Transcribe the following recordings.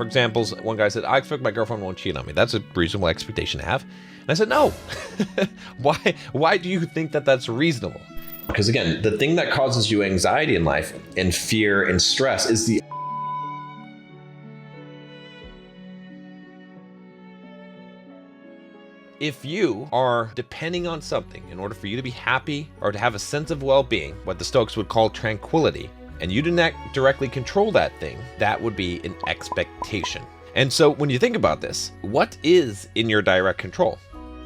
For example, one guy said, I expect my girlfriend won't cheat on me. That's a reasonable expectation to have. And I said, no. Why do you think that that's reasonable? Because again, the thing that causes you anxiety in life and fear and stress is the If you are depending on something in order for you to be happy or to have a sense of well-being, what the Stoics would call tranquility, and you do not directly control that thing, that would be an expectation. And so when you think about this, what is in your direct control?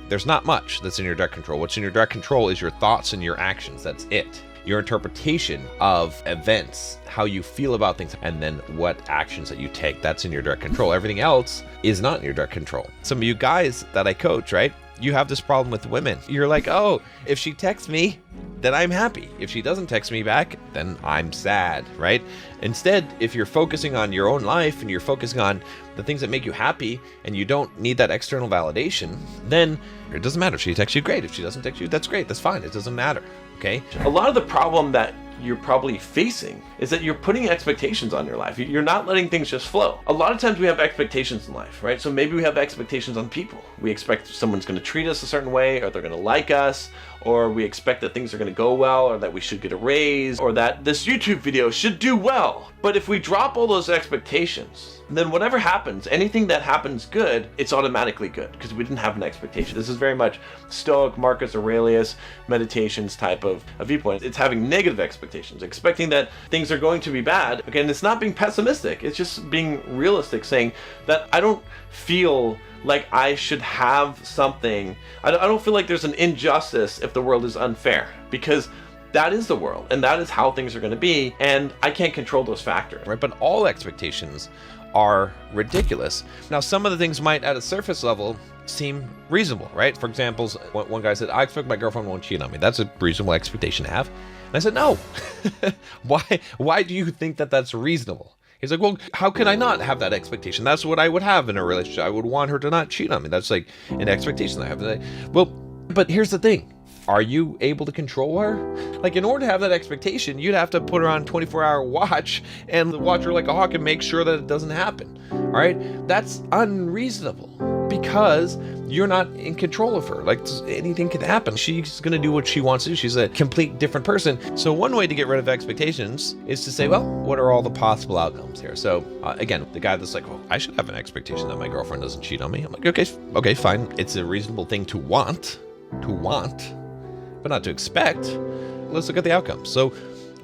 There's not much that's in your direct control. What's in your direct control is your thoughts and your actions. That's it. Your interpretation of events, how you feel about things, and then what actions that you take, that's in your direct control. Everything else is not in your direct control. Some of you guys that I coach, right? You have this problem with women. You're like, oh, if she texts me, then I'm happy. If she doesn't text me back, then I'm sad, right? Instead, if you're focusing on your own life and you're focusing on the things that make you happy and you don't need that external validation, then it doesn't matter. If she texts you, great. If she doesn't text you, that's great. That's fine. It doesn't matter, okay? A lot of the problem that you're probably facing is that you're putting expectations on your life. You're not letting things just flow. A lot of times we have expectations in life, right? So maybe we have expectations on people. We expect someone's going to treat us a certain way, or they're going to like us, or we expect that things are going to go well, or that we should get a raise, or that this YouTube video should do well. But if we drop all those expectations, then whatever happens, anything that happens good, it's automatically good because we didn't have an expectation. This is very much Stoic, Marcus Aurelius meditations type of a viewpoint. It's having negative expectations, expecting that things are going to be bad. Again, it's not being pessimistic. It's just being realistic, saying that I don't feel like I should have something. I don't feel like there's an injustice if the world is unfair, because that is the world and that is how things are going to be, and I can't control those factors. Right, but all expectations are ridiculous. Now, some of the things might at a surface level seem reasonable, right? For example, one guy said, I expect my girlfriend won't cheat on me. That's a reasonable expectation to have. And I said, no. Why do you think that that's reasonable? He's like, well, how can I not have that expectation? That's what I would have in a relationship. I would want her to not cheat on me. That's like an expectation I have. Well, but here's the thing. Are you able to control her? Like, in order to have that expectation, you'd have to put her on 24-hour watch and watch her like a hawk and make sure that it doesn't happen. All right? That's unreasonable because you're not in control of her. Like, anything can happen. She's going to do what she wants to do. She's a complete different person. So one way to get rid of expectations is to say, well, what are all the possible outcomes here? So again, the guy that's like, well, I should have an expectation that my girlfriend doesn't cheat on me. I'm like, okay, fine. It's a reasonable thing to want, but not to expect. Let's look at the outcomes. So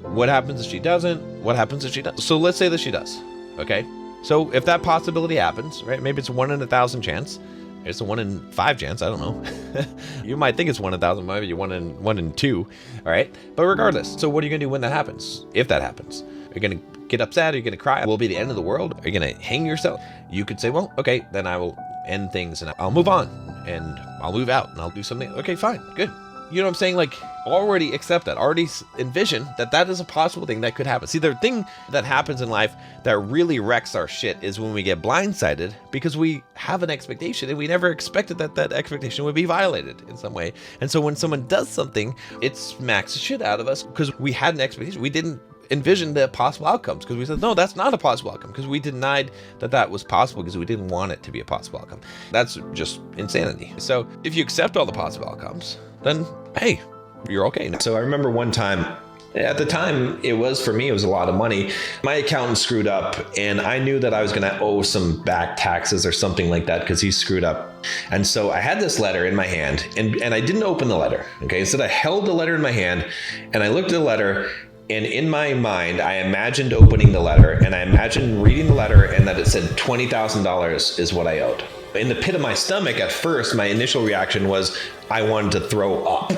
what happens if she doesn't? What happens if she does? So let's say that she does, okay? So if that possibility happens, right? Maybe it's a 1 in 1,000 chance. It's a 1 in 5 chance, I don't know. You might think it's 1 in 1,000, maybe you're 1 in 2, all right? But regardless, so what are you gonna do when that happens? If that happens, are you gonna get upset? Are you gonna cry? Will it be the end of the world? Are you gonna hang yourself? You could say, well, okay, then I will end things and I'll move on and I'll move out and I'll do something. Okay, fine, good. You know what I'm saying? Like, already accept that, already envision that is a possible thing that could happen. See, the thing that happens in life that really wrecks our shit is when we get blindsided because we have an expectation and we never expected that expectation would be violated in some way. And so when someone does something, it smacks the shit out of us because we had an expectation. We didn't envision the possible outcomes because we said, no, that's not a possible outcome, because we denied that was possible because we didn't want it to be a possible outcome. That's just insanity. So if you accept all the possible outcomes, then hey, you're okay. So I remember one time, at the time, it was a lot of money. My accountant screwed up and I knew that I was going to owe some back taxes or something like that because he screwed up. And so I had this letter in my hand and I didn't open the letter. Okay. Instead, I held the letter in my hand and I looked at the letter, and in my mind, I imagined opening the letter and I imagined reading the letter and that it said $20,000 is what I owed. In the pit of my stomach, at first, my initial reaction was I wanted to throw up,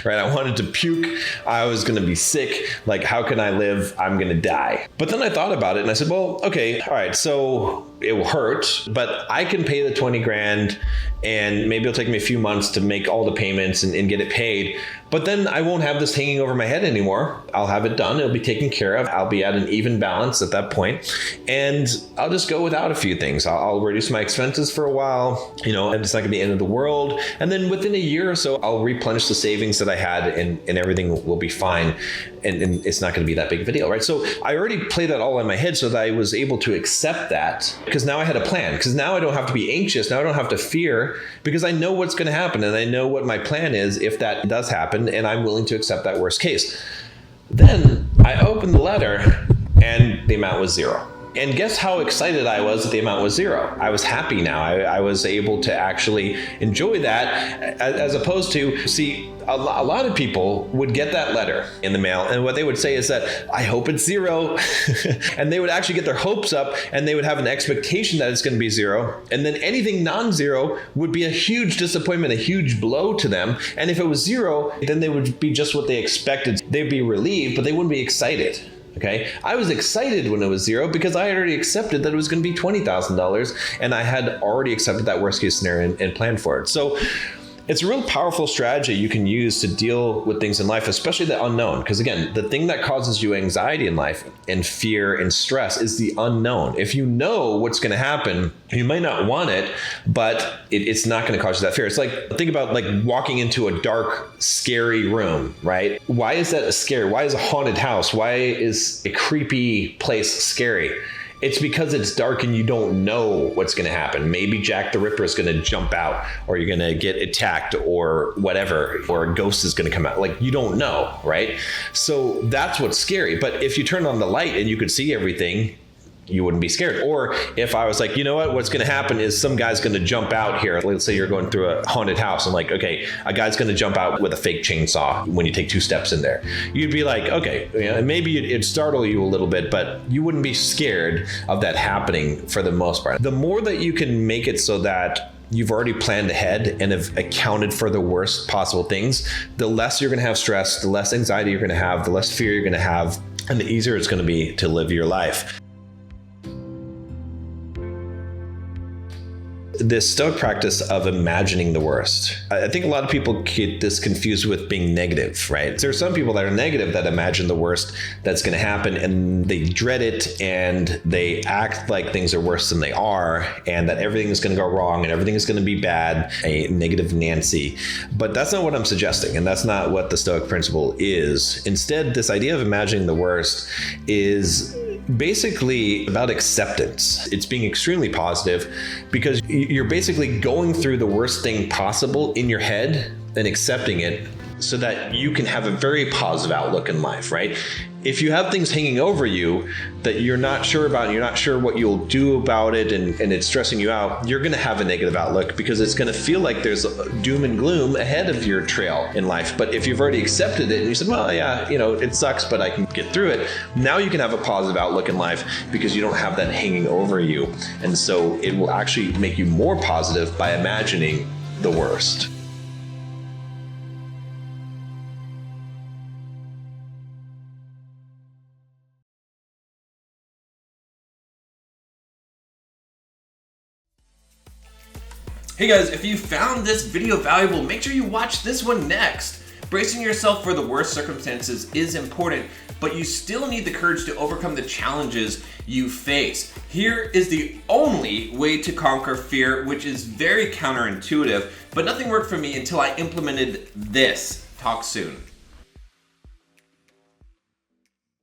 right? I wanted to puke. I was going to be sick. Like, how can I live? I'm going to die. But then I thought about it and I said, well, okay, all right. So it will hurt, but I can pay the 20 grand and maybe it'll take me a few months to make all the payments and get it paid. But then I won't have this hanging over my head anymore. I'll have it done. It'll be taken care of. I'll be at an even balance at that point. And I'll just go without a few things. I'll reduce my expenses for a while, and it's not gonna be the end of the world. And then within a year or so, I'll replenish the savings that I had and everything will be fine. And it's not going to be that big of a deal, right? So I already played that all in my head so that I was able to accept that, because now I had a plan, because now I don't have to be anxious. Now I don't have to fear, because I know what's going to happen and I know what my plan is if that does happen, and I'm willing to accept that worst case. Then I opened the letter and the amount was zero. And guess how excited I was that the amount was zero? I was happy now. I was able to actually enjoy that, as opposed to, see, a lot of people would get that letter in the mail, and what they would say is that, I hope it's zero. And they would actually get their hopes up, and they would have an expectation that it's going to be zero. And then anything non-zero would be a huge disappointment, a huge blow to them. And if it was zero, then they would be just what they expected. They'd be relieved, but they wouldn't be excited. Okay, I was excited when it was zero because I had already accepted that it was going to be $20,000, and I had already accepted that worst case scenario and planned for it. So it's a real powerful strategy you can use to deal with things in life, especially the unknown. Because again, the thing that causes you anxiety in life and fear and stress is the unknown. If you know what's going to happen, you might not want it, but it's not going to cause you that fear. It's like, think about like walking into a dark, scary room, right? Why is that scary? Why is a haunted house? Why is a creepy place scary? It's because it's dark and you don't know what's going to happen. Maybe Jack the Ripper is going to jump out, or you're going to get attacked, or whatever, or a ghost is going to come out. Like, you don't know, right? So that's what's scary. But if you turn on the light and you could see everything, you wouldn't be scared. Or if I was like, you know what, what's going to happen is some guy's going to jump out here. Let's say you're going through a haunted house, and like, okay, a guy's going to jump out with a fake chainsaw when you take 2 steps in there. You'd be like, okay, maybe it'd startle you a little bit, but you wouldn't be scared of that happening for the most part. The more that you can make it so that you've already planned ahead and have accounted for the worst possible things, the less you're going to have stress, the less anxiety you're going to have, the less fear you're going to have, and the easier it's going to be to live your life. This Stoic practice of imagining the worst. I think a lot of people get this confused with being negative, right? There are some people that are negative that imagine the worst that's going to happen, and they dread it, and they act like things are worse than they are, and that everything is going to go wrong and everything is going to be bad, a negative Nancy. But that's not what I'm suggesting, and that's not what the Stoic principle is. Instead, this idea of imagining the worst is basically about acceptance. It's being extremely positive, because you're basically going through the worst thing possible in your head and accepting it so that you can have a very positive outlook in life, right? If you have things hanging over you that you're not sure about, and you're not sure what you'll do about it, and it's stressing you out, you're going to have a negative outlook, because it's going to feel like there's doom and gloom ahead of your trail in life. But if you've already accepted it and you said, well, yeah, it sucks, but I can get through it, now you can have a positive outlook in life because you don't have that hanging over you. And so it will actually make you more positive by imagining the worst. Hey guys, if you found this video valuable, make sure you watch this one next. Bracing yourself for the worst circumstances is important, but you still need the courage to overcome the challenges you face. Here is the only way to conquer fear, which is very counterintuitive, but nothing worked for me until I implemented this. Talk soon.